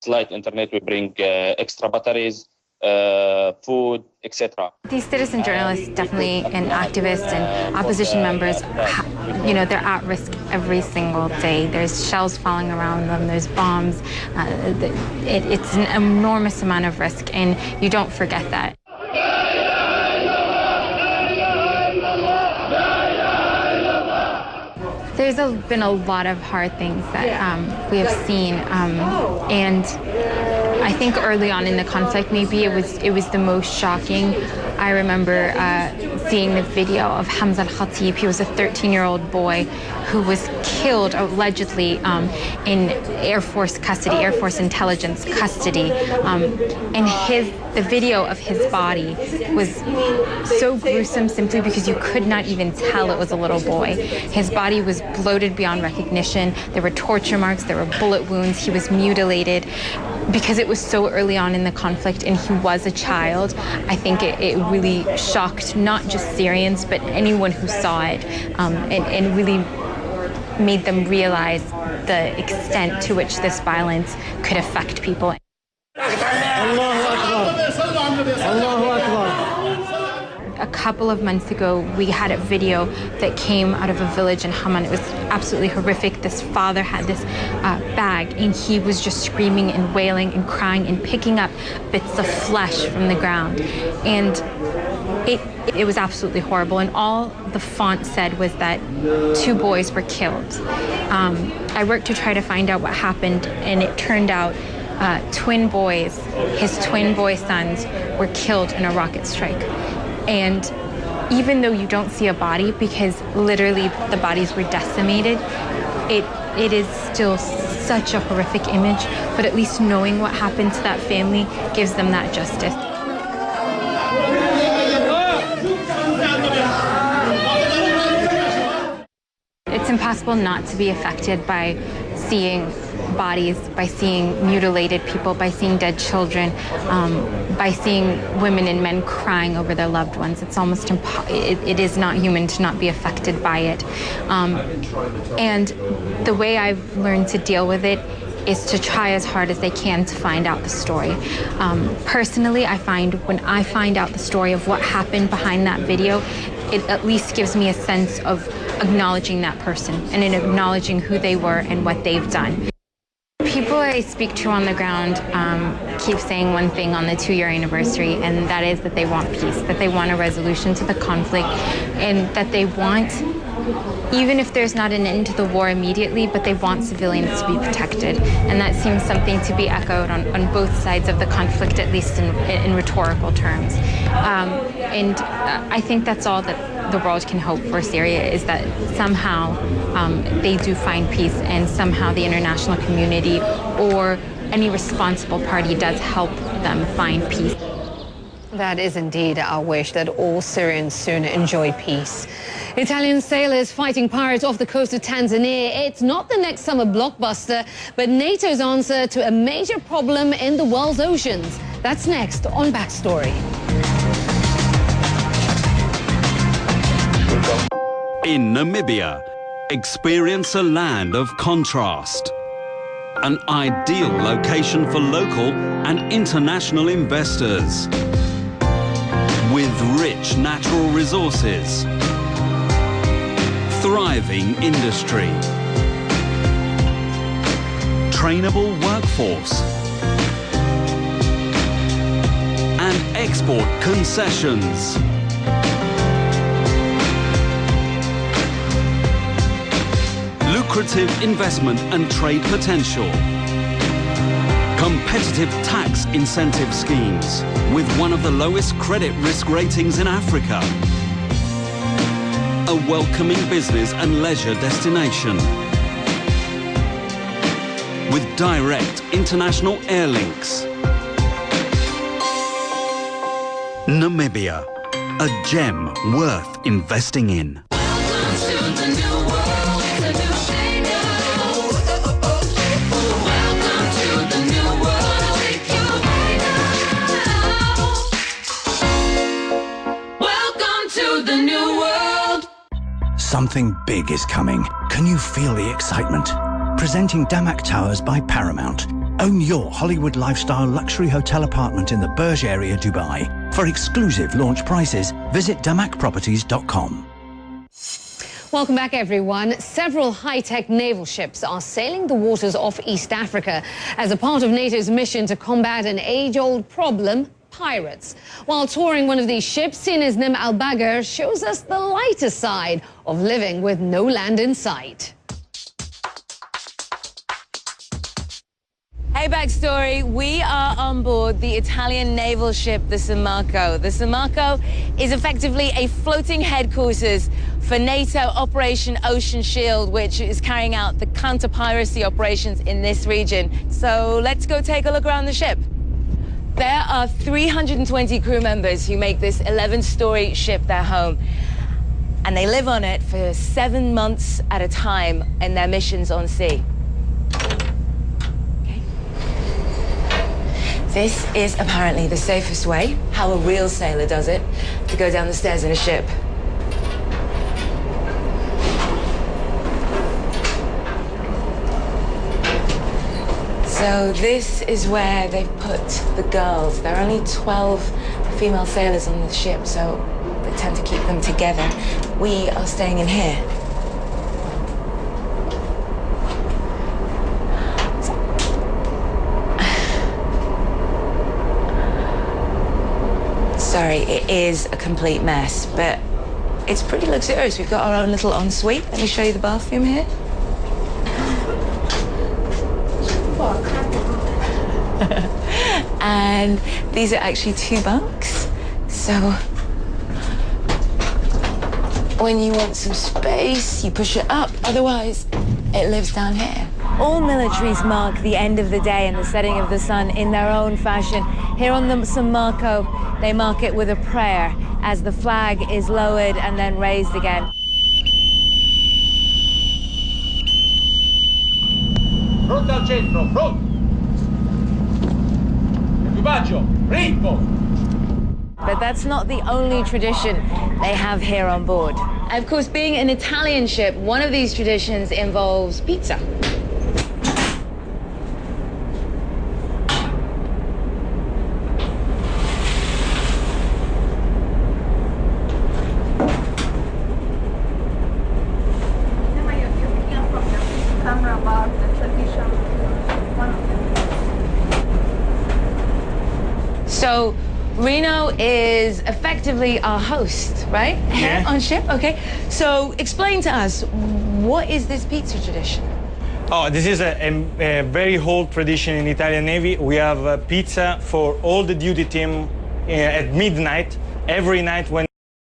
satellite internet. We bring extra batteries, food, etc. These citizen journalists, definitely, and activists and opposition members, they're at risk every single day. There's shells falling around them, there's bombs. It's an enormous amount of risk, and you don't forget that. There's been a lot of hard things that we have seen, and I think early on in the conflict, maybe it was the most shocking. I remember seeing the video of Hamza al-Khatib. He was a 13-year-old boy who was killed allegedly in Air Force custody, Air Force intelligence custody, and the video of his body was so gruesome simply because you could not even tell it was a little boy. His body was bloated beyond recognition. There were torture marks, there were bullet wounds, he was mutilated. Because it was so early on in the conflict and he was a child, I think it really shocked not just Syrians, but anyone who saw it, and really made them realize the extent to which this violence could affect people. A couple of months ago, we had a video that came out of a village in Haman. It was absolutely horrific. This father had this bag, and he was just screaming and wailing and crying and picking up bits of flesh from the ground. And it was absolutely horrible. And all the font said was that 2 boys were killed. I worked to try to find out what happened, and it turned out twin boys, his twin boy sons, were killed in a rocket strike. And even though you don't see a body, because literally the bodies were decimated, it is still such a horrific image, but at least knowing what happened to that family gives them that justice. It's impossible not to be affected by seeing bodies, by seeing mutilated people, by seeing dead children, by seeing women and men crying over their loved ones. It's almost it is not human to not be affected by it. And the way I've learned to deal with it is to try as hard as I can to find out the story. Personally, I find when I find out the story of what happened behind that video, it at least gives me a sense of acknowledging that person and in acknowledging who they were and what they've done. People I speak to on the ground keep saying one thing on the 2-year anniversary, and that is that they want peace, that they want a resolution to the conflict, and that they want, even if there's not an end to the war immediately, but they want civilians to be protected. And that seems something to be echoed on both sides of the conflict, at least in rhetorical terms. And I think that's all that the world can hope for Syria, is that somehow they do find peace, and somehow the international community or any responsible party does help them find peace. That is indeed our wish, that all Syrians soon enjoy peace. Italian sailors fighting pirates off the coast of Tanzania. It's not the next summer blockbuster, but NATO's answer to a major problem in the world's oceans. That's next on Backstory. In Namibia, experience a land of contrast. An ideal location for local and international investors. With rich natural resources, thriving industry, trainable workforce, and export concessions. Lucrative investment and trade potential. Competitive tax incentive schemes with one of the lowest credit risk ratings in Africa. A welcoming business and leisure destination. With direct international air links. Namibia, a gem worth investing in. Something big is coming. Can you feel the excitement? Presenting Damak Towers by Paramount. Own your Hollywood lifestyle luxury hotel apartment in the Burj area, Dubai. For exclusive launch prices, visit damakproperties.com. Welcome back, everyone. Several high-tech naval ships are sailing the waters off East Africa as a part of NATO's mission to combat an age-old problem, pirates. While touring one of these ships, Sina's Nim Al-Bagher shows us the lighter side of living with no land in sight. Hey, backstory. We are on board the Italian naval ship, the Samarco. The Samarco is effectively a floating headquarters for NATO Operation Ocean Shield, which is carrying out the counter-piracy operations in this region. So let's go take a look around the ship. There are 320 crew members who make this 11-story ship their home. And they live on it for 7 months at a time in their missions on sea. This is apparently the safest way, how a real sailor does it, to go down the stairs in a ship. So this is where they've put the girls. There are only 12 female sailors on the ship, so they tend to keep them together. We are staying in here. Sorry, it is a complete mess, but it's pretty luxurious. We've got our own little ensuite. Let me show you the bathroom here. And these are actually 2 bunks. So when you want some space, you push it up. Otherwise, it lives down here. All militaries mark the end of the day and the setting of the sun in their own fashion. Here on the Samarco, they mark it with a prayer as the flag is lowered and then raised again. Pronto al centro, pronto! Equipaggio, ritmo! But that's not the only tradition they have here on board. And of course, being an Italian ship, one of these traditions involves pizza. So Reno is effectively our host, right? Yeah. On ship, okay. So explain to us, what is this pizza tradition? Oh, this is a very old tradition in Italian Navy. We have pizza for all the duty team at midnight, every night when